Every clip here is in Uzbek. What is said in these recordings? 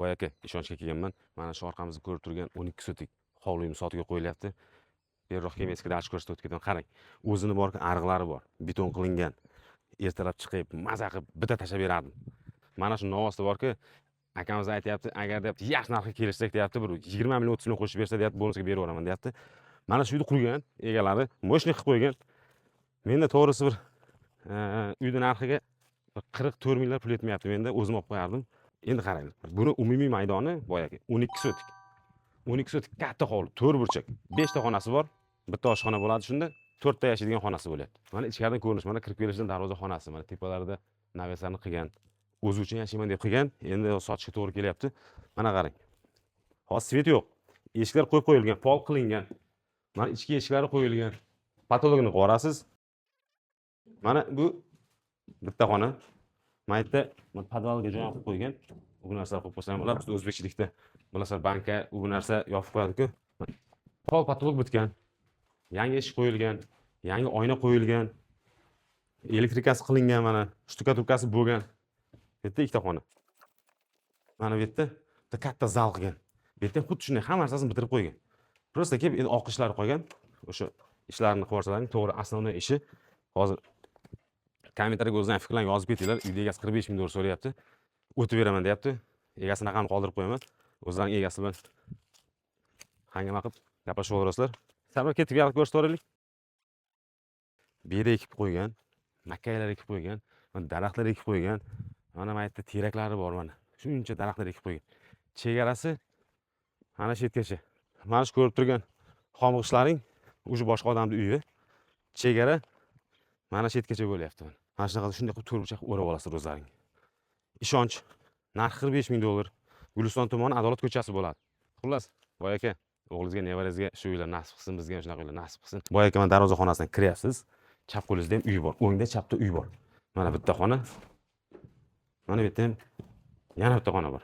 Boy aka, ishonchga kelganman. Mana shu orqamizda ko'rib turgan 12 sotik hovlimiz sotuvga qo'yilyapti. Beriroq kelib eski dach ko'rsatib o'tib qarang. O'zini bor, ariqlari bor, beton qilingan. Ertalab chiqib, maza qilib bitta tashlab berardim. Mana shu novosda borki, akamiz aytayapti, agar deyapti, yaxshi narxga kelishsak deyapti, bir 20 million 30 million qo'shib bersa deyapti, bonusga berib yuboraman deyapti. Mana shu uyni qurgan egalari mo'shni qilib qo'ygan. Menda to'g'risi bir uyni narxiga 44 minglar pul etmayapti. Menda o'zim olib qo'yardim. Endi qaranglar. Buni umumiy maydoni boyagi 12 sotik. 12 sotik katta hovli, 4 burchak. 5 ta xonasi bor. Bitta oshxona bo'ladi, shunda 4 ta yashaydigan xonasi bo'ladi. Mana ichkaridan ko'rinish, mana kirib kelishdan darvoza xonasi, mana tepalarida naveslarni qilgan. O'zi uchun yashayman deb qilgan, endi sotishga to'g'ri kelyapti. Mana qarang. Hozir svet yo'q. Eshiklar qo'yib qo'yilgan, pol qilingan. Mana ichki eshiklari qo'yilgan. Patologini qorasiz. Mana bu bitta xona. Maytda podvalga joy qilib qo'ygan. Bu narsalar qo'yib qo'ysam bo'lar. Biz o'zbekchilikda bilasizlar, banka bu narsa yopib qo'yadi-ku. Pol patolog bitgan. Yangi eshik qo'yilgan, yangi oyna qo'yilgan. Elektrikasi qilingan, mana shtukaturkasi bo'lgan. Bu yerda ikkita xona. Mana bu yerda bitta katta zal qilgan. Bu yerda xuddi shunday hamma narsasini bitirib qo'ygan. Prosta kelib endi oq ishlar qo'ygan. O'sha ishlarni qilib yuborsalar, to'g'ri asosiy ishi hozir kommentariyga o'zingizning fikrlaringizni yozib ketinglar. Uyda egasi 45 ming dollar so'rayapti. O'tib beraman deyapti. Egasini raqamini qoldirib qo'yaman. O'zlarining egasi bilan hangama qilib gaplashib o'tirasizlar. Sabr ketib yoqib ko'rsatib yuboraylik. Bu yerda ekib qo'ygan, makkaylar ekib qo'ygan, mana daraxtlar ekib qo'ygan. Mana bu yerda teraklari bor mana. Shuncha daraxtlar ekib qo'ygan. Chegarasi mana shu yergacha. Mana shu ko'rib turgan xomg'ishlaring o'sha boshqa odamning uyi. Chegara mana shu yergacha bo'lyapti. Mana shunaqa shunday qilib to'rtburchak o'rab olasizlar o'zlaring. Ishonch. Narxi 45 ming dollar. Guliston tumani Adolat ko'chasi bo'ladi. Xullas, boy aka, o'g'lingizga, nevarangizga shu uylar nasib qilsin, bizga ham shunaqa uylar nasib qilsin. Boy aka, mana darvoza xonasidan kiryapsiz. Chap qo'lingizda ham uy bor. O'ngda chapda uy bor. Mana bitta xona. Mana bu yerda ham yana bitta xona bor.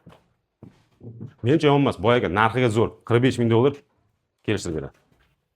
Menimcha yomon emas. Boy aka, narxiga zo'r. 45 ming dollar kelishtirib beradi.